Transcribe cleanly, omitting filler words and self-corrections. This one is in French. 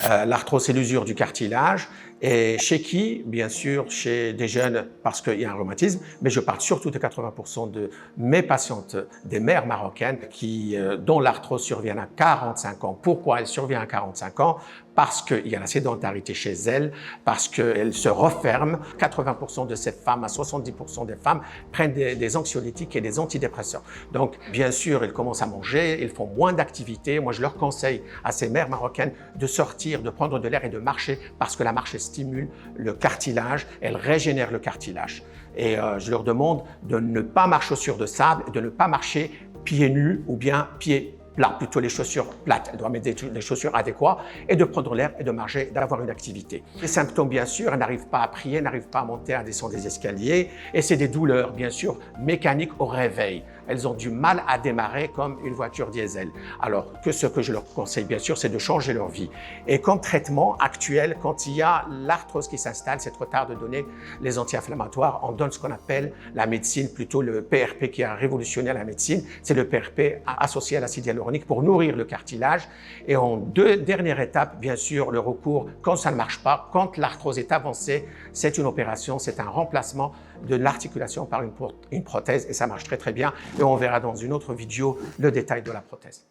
L'arthrose, c'est l'usure du cartilage. Et chez qui? Bien sûr, chez des jeunes parce qu'il y a un rhumatisme, mais je parle surtout de 80% de mes patientes, des mères marocaines dont l'arthrose survient à 45 ans. Pourquoi elle survient à 45 ans? Parce qu'il y a la sédentarité chez elles, parce qu'elles se referment. 80% de ces femmes, à 70% des femmes, prennent des anxiolytiques et des antidépresseurs. Donc, bien sûr, elles commencent à manger, elles font moins d'activité. Moi, je leur conseille à ces mères marocaines de sortir, de prendre de l'air et de marcher, parce que la marche stimule le cartilage, elle régénère le cartilage. Et je leur demande de ne pas marcher sur de sable, de ne pas marcher pieds nus ou bien pieds plats, plutôt les chaussures plates. Elle doit mettre des chaussures adéquates et de prendre l'air et de marcher, d'avoir une activité. Les symptômes, bien sûr, elle n'arrive pas à prier, elle n'arrive pas à monter, à descendre des escaliers et c'est des douleurs, bien sûr, mécaniques au réveil. Elles ont du mal à démarrer comme une voiture diesel. Alors, ce que je leur conseille, bien sûr, c'est de changer leur vie. Et comme traitement actuel, quand il y a l'arthrose qui s'installe, c'est trop tard de donner les anti-inflammatoires. On donne ce qu'on appelle la médecine, plutôt le PRP qui a révolutionné la médecine. C'est le PRP associé à l'acide hyaluronique pour nourrir le cartilage. Et en dernière étape, bien sûr, le recours, quand ça ne marche pas, quand l'arthrose est avancée, c'est une opération, c'est un remplacement de l'articulation par une prothèse et ça marche très très bien. Et on verra dans une autre vidéo le détail de la prothèse.